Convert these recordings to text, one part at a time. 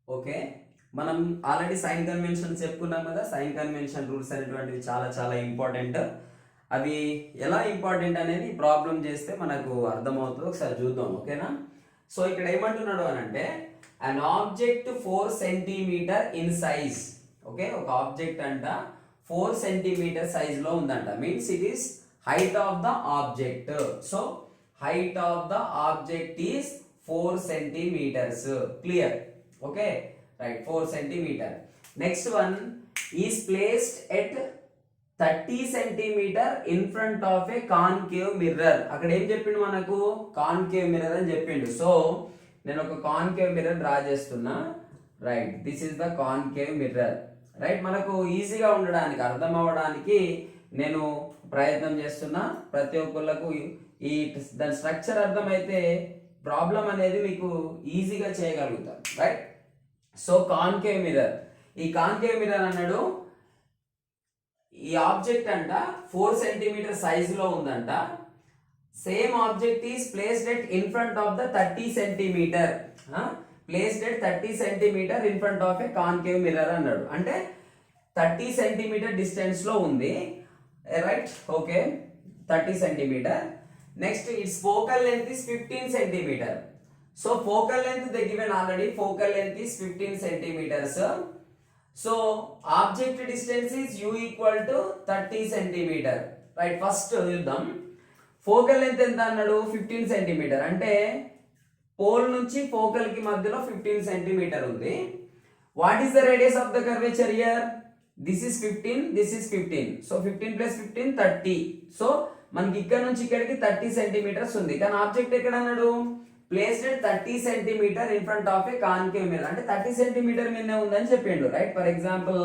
Okay, మనం already sign convention చెప్పుకున్నాం కదా. సైన్ కన్వెన్షన్ రూల్స్ అనేటువంటివి చాలా చాలా ఇంపార్టెంట్. అవి ఎలా ఇంపార్టెంట్ అనేది ప్రాబ్లం చేస్తే మనకు అర్థమవుతుంది. ఒకసారి చూద్దాం, ఓకేనా. సో ఇక్కడ ఏమంటున్నాడు అని అంటే an object 4 centimeter in size. Okay, ఒక ఆబ్జెక్ట్ అంట 4 సెంటీమీటర్ సైజ్ లో ఉందంట. Means it is height of the object. So height of the object is 4 centimeters. Clear? Okay, right, 4 centimeter. Next one is placed at 30 centimeter in front of a concave mirror. అక్కడ ఏం చెప్పిండు మనకు? Concave mirror అని చెప్పిండు. So నేను ఒక concave mirror draw చేస్తున్నా. Right, this is the concave mirror. Right, మనకు ఈజీగా ఉండడానికి, అర్థం అవ్వడానికి నేను ప్రయత్నం చేస్తున్నా. ప్రతి ఒక్కళ్ళకు ఈ దాని స్ట్రక్చర్ అర్థమైతే ప్రాబ్లం అనేది మీకు ఈజీగా చేయగలుగుతాం. Right, so concave mirror. ఈ కాన్కేవ్ మిర్రర్ అన్నాడు ఈ ఆబ్జెక్ట్ అంట 4 సెంటీమీటర్ సైజ్ లో ఉందంట. Same object is placed at in front of the 30 centimeter. Placed at 30 centimeter in front of a concave mirror అన్నాడు. అంటే 30 సెంటీమీటర్ డిస్టెన్స్ లో ఉంది. Right, okay, 30 centimeter. Next its focal length is 15 centimeter. So focal length they given already. Focal length is 15 centimeters. So object distance is u equal to 30 centimeter. Right, first చూద్దాం. Focal length ఎంత అన్నాడు? 15 centimetre. అంటే pole నుంచి focal కి మధ్యలో 15 centimetre ఉంది. What is the radius of the curvature here? This is 15, this is 15. So 15 plus 15 30. So మనకి ఇక్కడ నుంచి ఇక్కడికి 30 సెంటీమీటర్స్ ఉంది. కానీ ఆబ్జెక్ట్ ఎక్కడ అన్నాడు? Placed at 30 centimeter in front of a concave mirror. అంటే 30 సెంటీమీటర్ మీదనే ఉందని చెప్పిండు. రైట్, ఫర్ ఎగ్జాంపుల్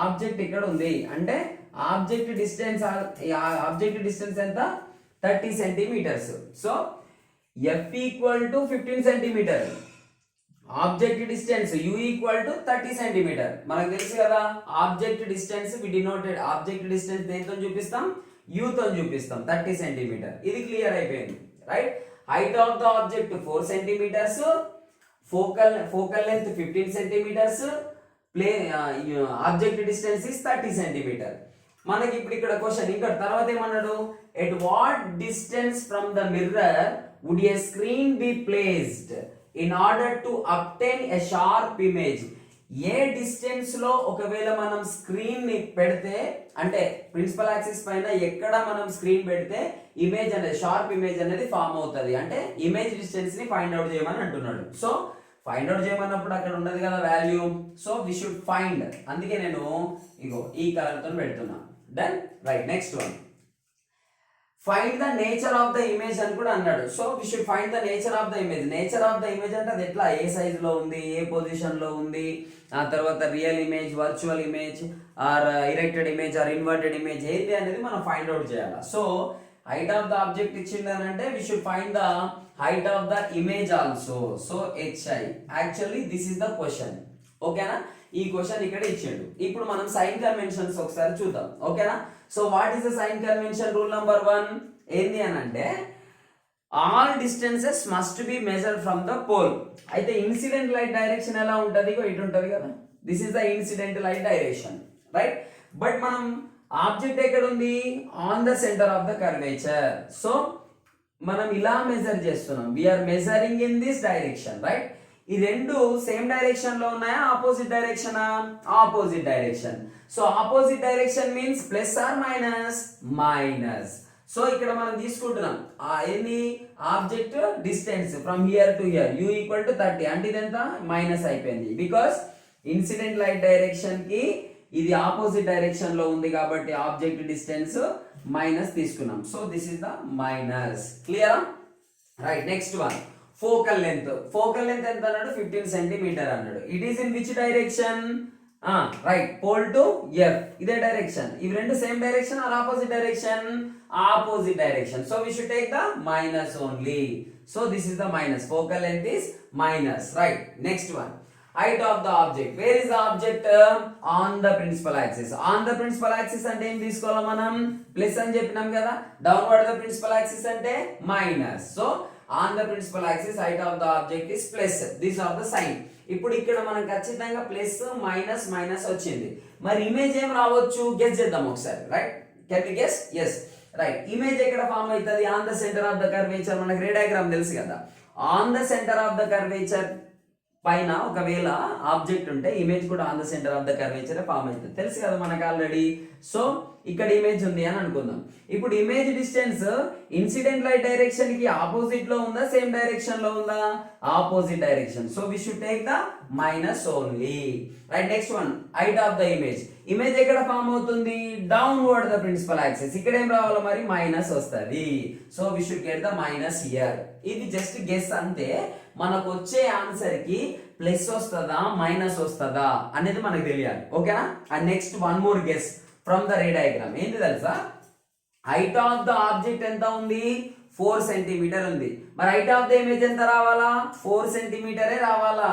ఆబ్జెక్ట్ ఇక్కడ ఉంది అంటే ఆబ్జెక్ట్ డిస్టెన్స్ ఎంత? 30 centimeters. So F equal to 15 centimeter. Object distance u equal to 30 centimeter. మనకు తెలుసు కదా object distance V denoted. Object distance దేనితో చూపిస్తాం? u తో చూపిస్తాం, 30 సెంటీమీటర్. ఇది క్లియర్ అయిపోయింది. Right, height of the object 4 centimeters, focal length 15 centimeters, object distance is 30 centimeter. మనకి ఇప్పుడు ఇక్కడ క్వశ్చన్ ఇక్కడ తర్వాత ఏమన్నాడు? at what distance from the mirror would a screen be placed in order to obtain a sharp image? A distance లో ఒకవేళ మనం screen ని పెడితే, అంటే ప్రిన్సిపల్ యాక్సిస్ పైన ఎక్కడ మనం స్క్రీన్ పెడితే ఇమేజ్ అనేది, షార్ప్ ఇమేజ్ అనేది ఫామ్ అవుతుంది. అంటే ఇమేజ్ డిస్టెన్స్ ని ఫైండ్ అవుట్ చేయమని అంటున్నాడు. సో ఫైండ్ అవుట్ చేయమన్నప్పుడు అక్కడ ఉన్నది కదా value. So we should find. అందుకే నేను ఇగో ఈ కలర్ తో పెడుతున్నా. Then right, next one find the nature of the image అని కూడా అన్నాడు. So we should find the nature of the image. Nature of the image అంటే అది ఎట్లా, ఏ సైజ్ లో ఉంది, ఏ పొజిషన్ లో ఉంది, ఆ తర్వాత real image, virtual image, or erected image, or inverted image, ఏంటి అనేది మనం ఫైండ్ అవుట్ చేయాలి. So height of the object ఇచ్చింది అని అంటే we should find the height of the image also. So HI. Actually this is the question. ఓకేనా, ఈ question ఇక్కడ ఇచ్చిండు. ఇప్పుడు మనం సైన్ కన్వెన్షన్స్ ఒకసారి చూద్దాం. ఓకేనా, so what is the sign convention rule number 1? ఏంది అని అంటే all distances must be measured from the pole. అయితే ఇన్సిడెంట్ లైట్ డైరెక్షన్ ఎలా ఉంటది? ఇటు ఉంటది కదా, this is the incident light direction. Right, but మనం ఆబ్జెక్ట్ ఎక్కడ ఉంది? On the centre of the curvature. So మనం ఇలా మెజర్ చేస్తున్నాం. We are measuring in this direction. Right, ఈ రెండు సేమ్ డైరెక్షన్ లో ఉన్నాయా? Opposite direction? Opposite direction. So opposite direction means plus or minus? Minus. So ఇక్కడ మనం తీసుకుంటున్నాం ఎన్ని object distance from here to here u equal to 30. అంటే ఇదంతా మైనస్ అయిపోయింది. బికాస్ ఇన్సిడెంట్ లైట్ డైరెక్షన్ కి ఇది ఆపోజిట్ డైరెక్షన్ లో ఉంది కాబట్టి ఆబ్జెక్ట్ డిస్టెన్స్ మైనస్ తీసుకున్నాం. So this is the minus. Clear? Right, next one focal length. Focal length ఎంత అన్నాడు? 15 సెంటీమీటర్ అన్నాడు. It is in which direction? Right, pole to F. ఇదే డైరెక్షన్. ఇవి రెండు same direction or opposite direction? Opposite direction. So we should take the minus only. So this is the minus. Focal length is minus. Right, next one height of the object. Where is the object? On the principal axis. On the principal axis అంటే ఏం తీసుకోవాలి మనం? Plus అని చెప్పినాం కదా. Downward the principal axis అంటే minus. So on the principal axis height of the object is plus, these are the sign. ఇప్పుడు ఇక్కడ మనం ఖచ్చితంగా ప్లస్ మైనస్ మైనస్ వచ్చింది, మరి ఇమేజ్ ఏం రావచ్చు గెస్ చేద్దాం ఒకసారి, right? Can we guess? Yes, right. Image ఎక్కడ ఫామ్ అవుతుంది? On the centre of the curvature. మనకి రే డయాగ్రామ్ తెలుసు కదా, on the centre of the curvature పైన ఒకవేళ ఆబ్జెక్ట్ ఉంటే ఇమేజ్ కూడా on the centre of the curvature form అవుతుంది, తెలుసు కదా మనకు ఆల్రెడీ. సో ఇక్కడ ఇమేజ్ ఉంది అని అనుకుందాం. ఇప్పుడు image distance incident light direction కి ఆపోజిట్ లో ఉందా, సేమ్ డైరెక్షన్ లో ఉందా? Opposite direction. So we should take the minus only, right? Next one, height of the image. Image ఎక్కడ ఫామ్ అవుతుంది? Downward the principal axis. ఇక్కడ ఏం రావాలి మరి? మైనస్ వస్తుంది. So we should get the minus here. ఇది జస్ట్ గెస్ అంతే, మనకు వచ్చే ఆన్సర్ కి ప్లస్ వస్తుందా మైనస్ వస్తుందా అనేది మనకు తెలియాలి, ఓకేనా? And next one more guess from the ray diagram. ఏంటి తెలుసా? హైట్ ఆఫ్ ద ఆబ్జెక్ట్ ఎంత ఉంది? 4 సెంటీమీటర్ ఉంది. మరి హైట్ ఆఫ్ ద ఇమేజ్ ఎంత రావాలా? 4 సెంటీమీటరే రావాలా,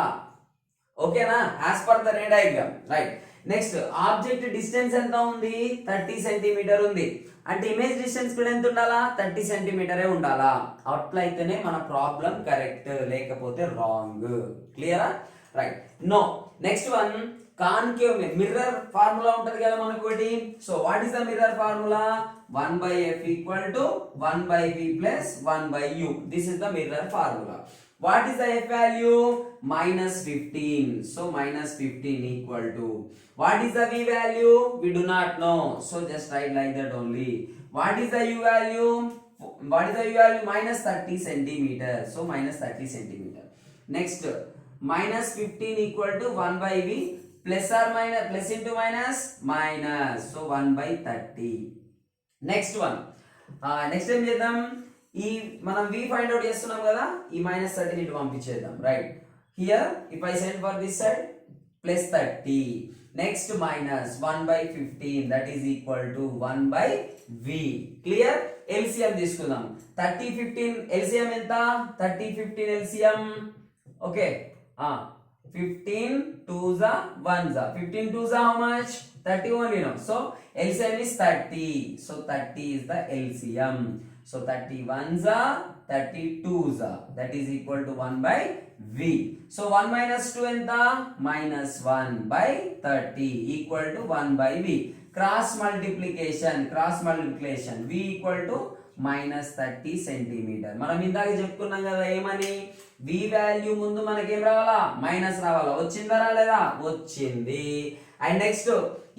ఓకేనా? As per the ray diagram, right? Next object distance ఎంత ఉంది? 30 సెంటీమీటర్ ఉంది. అంటే ఇమేజ్ డిస్టెన్స్ కూడా ఎంత ఉండాలా? 30 సెంటీమీటరే ఉండాలా. అట్లయితేనే మన ప్రాబ్లం కరెక్ట్, లేకపోతే రాంగ్. క్లియరా? Right. No. Next one, concave mirror formula ఉంటది కదా మనకు ఒకటి. So what is the mirror formula? 1/f equal to 1/v plus 1/u. This is the mirror formula. What is the f value? -15. So -15 equal to. What is the v value? We do not know. So just write like that only. What is the u value? What is the u value? -30 centimeter. So -30 centimeter. Next, -15 equal to 1/v plus or minus, plus into minus, minus. So 1/30. Next one. Next time చేద్దాం. ఈ మనం v find out చేస్తున్నాం కదా, ఈ -30 ఇటు పంపించేద్దాం, right? Here if I send for this side +30, next minus 1/15 that is equal to 1/v. Clear? LCM తీసుకుందాం. 30 15 LCM ఎంత? 30 15 LCM, okay? 15 2s are 1s are 15 2s are how much? 30 only, no? So LCM is 30. So 30 is the LCM. So 31s are 32s are, that is equal to 1/v. So 1 minus 2 enta? -1/30 equal to 1/v. Cross multiplication, v equal to -30 centimeter. మనం ఇందాక చెప్పుకున్నాం కదా ఏమని? v value ముందు మనకేం రావాలా? Minus రావాలా. వచ్చిందా రాలేదా? వచ్చింది. అండ్ నెక్స్ట్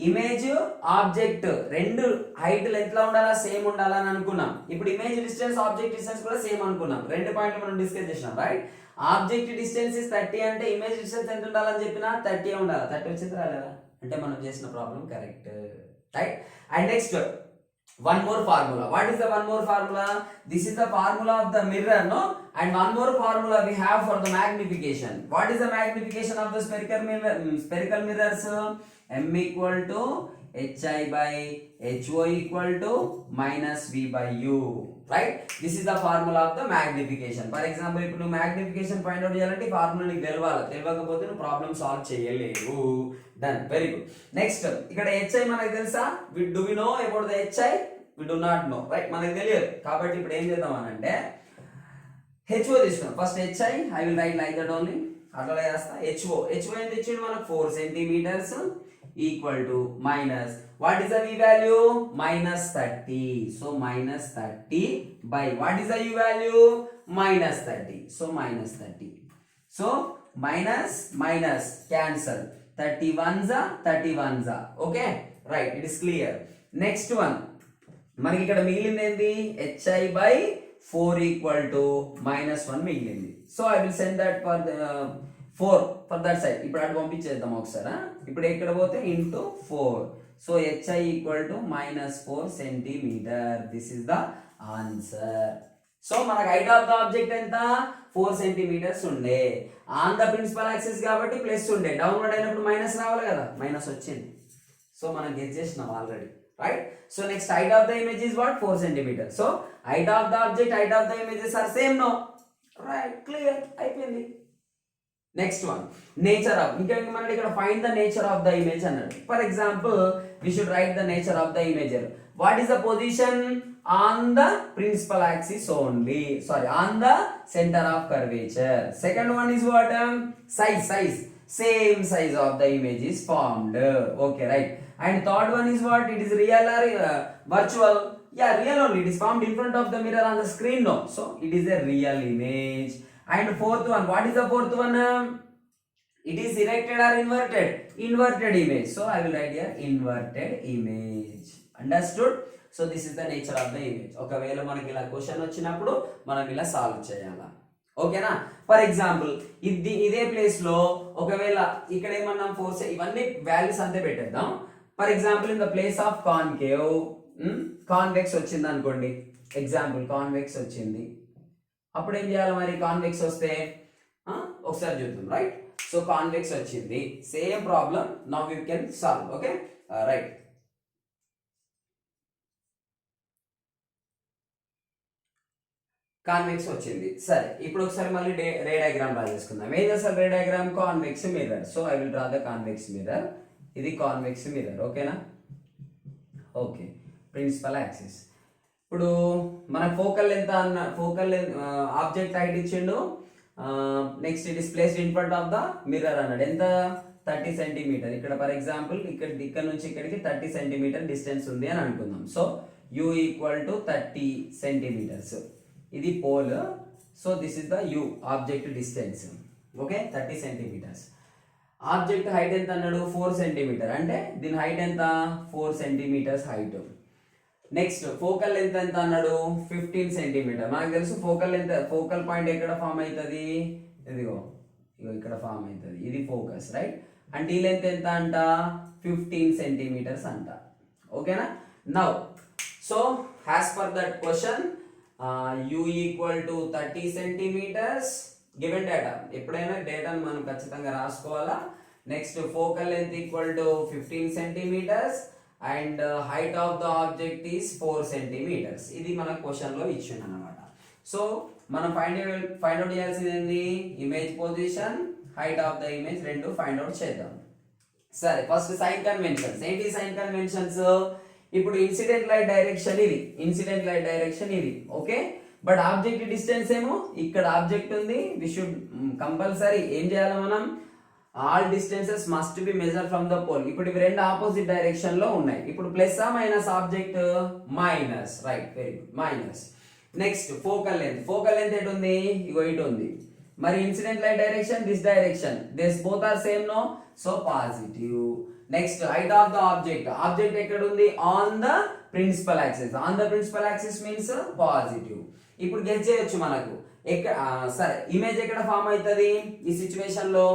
ఇమేజ్ ఆబ్జెక్ట్ రెండు హైట్ ఎట్లా ఉండాలా? సేమ్ ఉండాలా అని అనుకున్నాం. ఇప్పుడు ఇమేజ్ డిస్టెన్స్ ఆబ్జెక్ట్ డిస్టెన్స్ కూడా సేమ్ అనుకున్నాం. రెండు పాయింట్లు మనం డిస్కస్ చేసినాం, రైట్? ఆబ్జెక్ట్ డిస్టెన్స్ ఇస్ 30 అంటే ఇమేజ్ డిస్టెన్స్ ఎంత ఉండాలని చెప్పినా 30 ఉండాలి. 30 వచ్చింది రాలేదా? అంటే మనం చేసిన problem correct, right? And next one more formula. What is the one more formula? This is the formula of the mirror, no? And one more formula we have for the magnification. What is the magnification of the spherical mirrors? M equal to hi by ho equal to -v/u, right? This is the formula of the magnification. For example, if you magnification find out చేయాలంటే formula నీకు తెలియకపోతే నువ్వు problem solve చేయలేవు. Done, very good. Next ఇక్కడ hi మనకు తెలుసా? do we know about the hi? We do not know, right? మనకు తెలియదు. కాబట్టి ఇప్పుడు ఏం చేద్దాం అని అంటే ho తీసుకున్నాం. First hi I will write like that only. అట్లా చేస్తా. ho ఎంత ఇచ్చిండు మనకు? 4 centimetres equal to minus, what is the v value? -30. So -30 by, what is the u value? -30. So -30. So minus cancel. 31s are 31s are, okay? Right, it is clear. Next one, మనకి ఇక్కడ మిగిలింది ఏంది? hi by 4 equal to -1 మిగిలింది. So I will send that for the 4 for that side. ఇప్పుడు అటు పంపించేద్దాం ఒకసారి. ఇప్పుడు ఎక్కడ పోతే into 4. So hi equal to -4 centimeter. This is the answer. So మనకు హైట్ ఆఫ్ ద ఆబ్జెక్ట్ ఎంత? 4 సెంటీమీటర్స్ ఉండే. ఆన్ ద ప్రిన్సిపల్ యాక్సిస్ కాబట్టి ప్లస్ ఉండే. డౌన్వర్డ్ అయినప్పుడు మైనస్ రావాలి కదా, మైనస్ వచ్చింది. సో మనం గెస్ చేసినాం already, right? So next height of the image is what? 4 centimeter. So height of the object, height of the images are same, no? Right, clear, అయిపోయింది. Next one, nature of. ఇంకా మనకి ఇక్కడ find the nature of the image అన్నాడు. For example we should write the nature of the image. What is the position on the principal axis only. Sorry, on the center of curvature. Second one is what? Size. Same size of the image is formed. Okay, right. And third one is what? It is real or virtual? Yeah, real only. It is formed in front of the mirror on the screen. No. So it is a real image. And fourth one. What is the fourth one? It is erected or inverted? Inverted image. So I will write here inverted image. Understood? So this is the nature of the image. ఒకవేళ మనకి ఇలా question వచ్చినప్పుడు మనం ఇలా solve చేయాలా. ఓకేనా? For example ఇదే place లో ఒకవేళ ఇక్కడ ఏమన్నా ఫోర్స్ ఇవన్నీ వాల్యూస్ అంతే పెట్టేద్దాం. For example in the place of concave convex వచ్చింది అనుకోండి. ఎగ్జాంపుల్ కాన్వెక్స్ వచ్చింది. అప్పుడు ఏం చేయాలి మరి? కాన్వెక్స్ వస్తే ఒకసారి చూద్దాం. రైట్. సో కాన్వెక్స్ వచ్చింది. Same problem now you can solve. Okay, right. Convex వచ్చింది. సరే, ఇప్పుడు ఒకసారి మళ్ళీ రే డయాగ్రామ్ డ్రా చేసుకుందాం. ఏం చేస్తారు ray diagram? Convex mirror. So I will draw the convex mirror. ఇది కాన్వెక్స్ మిర్రర్. ఓకేనా? Okay, principal axis. ఇప్పుడు మన ఫోకల్ లెంత్ ఆబ్జెక్ట్ హైట్ ఇచ్చిండు. Next it is placed in front of the mirror అన్నాడు. ఎంత? 30 సెంటీమీటర్. ఇక్కడ ఫర్ ఎగ్జాంపుల్ ఇక్కడ నుంచి ఇక్కడికి 30 సెంటీమీటర్ డిస్టెన్స్ ఉంది అని అనుకుందాం. So u equal to 30 centimetres. ఇది pole. So this is the u object distance. Okay, 30 centimetres. Object height ఎంత అన్నాడు? 4 సెంటీమీటర్. అంటే దీని హైట్ ఎంత? 4 centimetres height. Next focal length ఎంత అన్నాడు? 15 సెంటీమీటర్. మనకు తెలుసు ఫోకల్ పాయింట్ ఎక్కడ ఫామ్ అవుతుంది? ఇదిగో ఇక్కడ ఫామ్ అవుతుంది. ఇది ఫోకస్, రైట్. అంటే ఈ లెంత్ ఎంత అంట? 15 సెంటీమీటర్స్ అంట. ఓకేనా? Now so as per that question u equal to 30 centimetres. Given data, ఎప్పుడైనా డేటాను మనం ఖచ్చితంగా రాసుకోవాలా. Next focal length equal to 15 centimetres and height of the object is 4 centimetres. ఇది మన క్వశ్చన్ లో ఇచ్చింది అనమాట. సో మనం ఫైండ్ అవుట్ చేయాల్సింది ఏంది? Image position, height of the image రెండు ఫైండ్ అవుట్ చేద్దాం. సరే, ఫస్ట్ సైన్ కన్వెన్షన్స్. ఏంటి సైన్ కన్వెన్షన్స్? ఇప్పుడు ఇన్సిడెంట్ లైట్ డైరెక్షన్ ఇది. ఓకే, బట్ ఆబ్జెక్ట్ డిస్టెన్స్ ఏమో ఇక్కడ ఆబ్జెక్ట్ ఉంది. వి షుడ్ కంపల్సరీ ఏం చేయాలి మనం? All distances must be measure from the pole. ఇప్పుడు ఇవి రెండు ఆపోజిట్ డైరెక్షన్ లో ఉన్నాయి. ఇప్పుడు ప్లస్ ఆ minus object? Minus. Right, very good, minus. Next focal length ఎటు ఉంది? ఇగో ఇటు ఉంది. మరి incident light direction this direction. This both are same no, so positive. Next height of the object ఎక్కడ ఉంది? On the principal axis means positive. ఇప్పుడు guess చేయొచ్చు మనకు సరే ఇమేజ్ ఎక్కడ ఫామ్ అవుతుంది? ఈ సిచ్యువేషన్ లో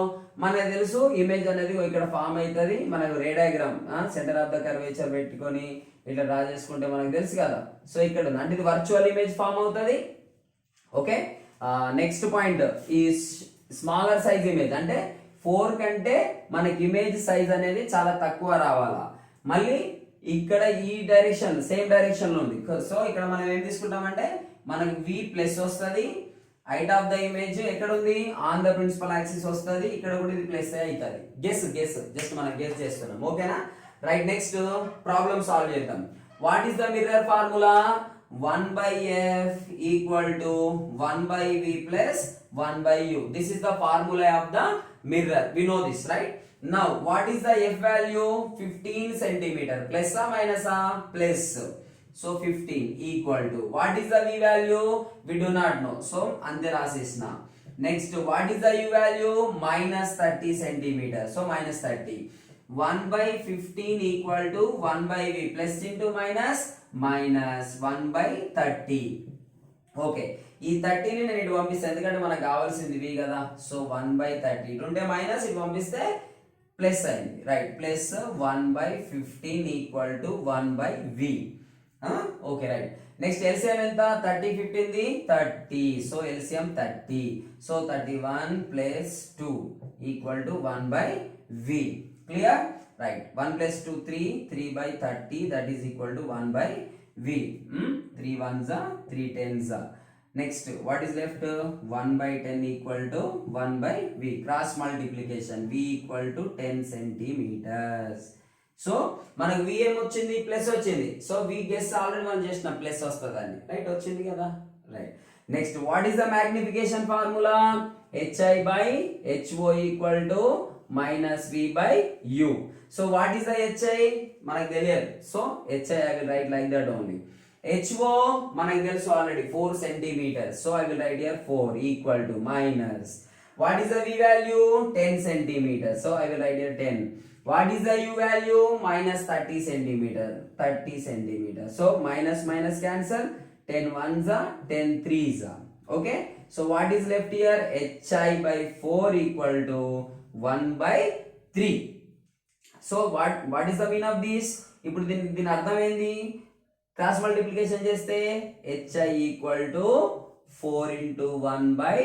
మనకు తెలుసు ఇమేజ్ అనేది ఇక్కడ ఫామ్ అవుతుంది. మనకు రే diagram centre of the curvature పెట్టుకొని ఇట్లా డ్రా చేసుకుంటే మనకు తెలుసు కదా. సో ఇక్కడ ఉంది అంటే ఇది వర్చువల్ ఇమేజ్ ఫామ్ అవుతుంది. ఓకే, నెక్స్ట్ పాయింట్ ఈ స్మాలర్ సైజ్ ఇమేజ్ అంటే 4 కంటే మనకి ఇమేజ్ సైజ్ అనేది చాలా తక్కువ రావాలా. మళ్ళీ ఇక్కడ ఈ డైరెక్షన్ సేమ్ డైరెక్షన్ లో ఉంది. సో ఇక్కడ మనం ఏం తీసుకుంటామంటే మనకి v ప్లస్ వస్తుంది. హైట్ ఆఫ్ ద ఇమేజ్ ఎక్కడ ఉంది? ఆన్ ద ప్రిన్సిపల్ యాక్సిస్ వస్తుంది. ఇక్కడ కూడా ఇది ప్లస్ అవుతుంది. గెస్ జస్ట్ మనం గెస్ చేస్తున్నాం. ఓకేనా? రైట్. నెక్స్ట్ ప్రాబ్లమ్ సాల్వ్ చేద్దాం. What is the mirror formula? 1/f equal to 1/v plus 1/u. This is the formula of the mirror. We know this, right? Now what is the f value? 15 centimeter. Plus or minus? Plus. So 15 equal to what is the v value? We do not know, so ante rasesna. Next, what is the u value? Minus 30 centimeter. So minus 30. 1/15 equal to 1/v. Plus into minus 1/30. Okay, ఈ 30ని నేను ఇటు పంపిస్తాను ఎందుకంటే మనకు కావాల్సింది v కదా. So 1/30 ఇటు ఉంటే మైనస్, ఇటు పంపిస్తే ప్లస్ అయింది. Right, plus 1/15 equal to 1/v. Okay, right. Next LCM ఎంత? 30 15 30. So LCM 30. So 31 plus 2 equal to 1/v. Clear? Right. 1 plus 2 3. 3/30 that is equal to 1/v. 3 1s 3 10s. Next, what is left? 1/10 equal to 1/v. Cross multiplication. v equal to 10 centimeters. So మనకు v ఏమొచ్చింది plus వచ్చింది. So v guess already మనం చేసిన plus వస్తుందని, right వచ్చింది కదా, right. Next what is the magnification formula? hi by ho equal to minus v by u. So what is the hi మనకు తెలియదు. So hi I will write like that only. ho మనకు తెలుసు already 4 centimeters. So I will write here 4 equal to minus. What is the v value? 10 centimeters. So I will write here 10. What is the u value? Minus 30 centimeter. 30 centimeter. So minus minus cancel. 10 ones are 10 threes are. Okay. So what is left here? hi by 4 equal to 1 by 3. So what is the mean of this? ఇప్పుడు దీని అర్థం ఏంది? Cross multiplication చేస్తే hi equal to 4 into 1 by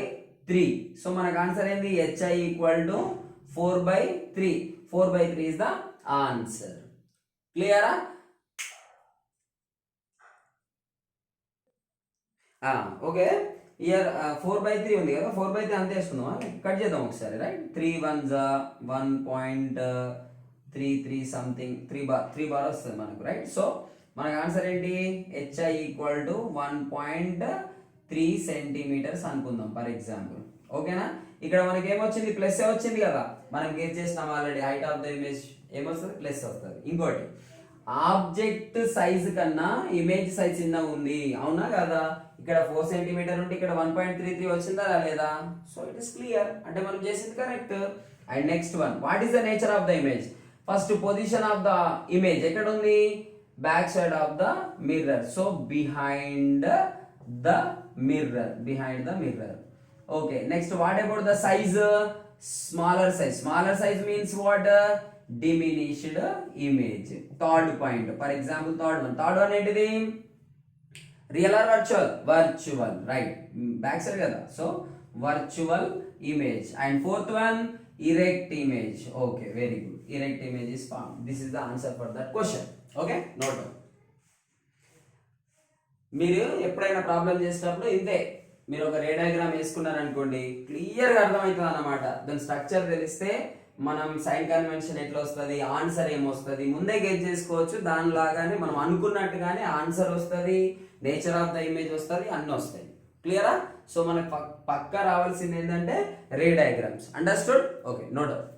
3. So మనకు answer ఏంది? hi equal to 4 by 3. 4 by 3 is the answer. క్లియరా? Okay. Here 4 by 3 ఉంది కదా, 4 by 3 అంతే వేసుకుందాం, కట్ చేద్దాం ఒకసారి, రైట్. 3 1s 1.33 సంథింగ్ 3 బార్ వస్తుంది మనకు, రైట్. సో మనకు ఆన్సర్ ఏంటి? hi ఈక్వల్ టు 1.3 సెంటీమీటర్స్ అనుకుందాం ఫర్ ఎగ్జాంపుల్. ఓకేనా? ఇక్కడ మనకి ఏమొచ్చింది? ప్లస్ వచ్చింది కదా, మనం గెస్ చేసినాం already. Height of the image ఏమొస్తుంది? ప్లస్ వస్తుంది. ఇంకోటి ఆబ్జెక్ట్ సైజ్ కన్నా ఇమేజ్ సైజ్ చిన్న ఉంది, అవునా కదా? ఇక్కడ 4 సెంటీమీటర్ ఉంటే ఇక్కడ 1.33 వచ్చిందా లేదా? సో ఇట్ ఇస్ క్లియర్, అంటే మనం చేసింది correct. And next one, what is the nature of the image? First position of the image ఎక్కడ ఉంది? Back side of the mirror. So behind the mirror. Okay, next what about the size? Smaller size means what? Diminished image. Third point, for example, third one ఏంటిది? Real or virtual? Virtual, right. Back side కదా, so virtual image. And fourth one, erect image. Okay, very good. Erect image is found. This is the answer for that question. Okay, note down. మీరు ఎప్పుడైనా problem చేసేటప్పుడు ఇంతే, మీరు ఒక రే diagram వేసుకున్నారు అనుకోండి, క్లియర్గా అర్థమవుతుంది అన్నమాట. దాని స్ట్రక్చర్ తెలిస్తే మనం సైన్ కన్వెన్షన్ ఎట్లా వస్తుంది, ఆన్సర్ ఏమొస్తుంది ముందే గెస్ చేసుకోవచ్చు. దానిలాగానే మనం అనుకున్నట్టుగానే ఆన్సర్ వస్తుంది, నేచర్ ఆఫ్ ద ఇమేజ్ వస్తుంది, అన్నీ వస్తాయి. క్లియరా? సో మనకు పక్కా రావాల్సింది ఏంటంటే ray diagrams. Understood? Okay, no doubt.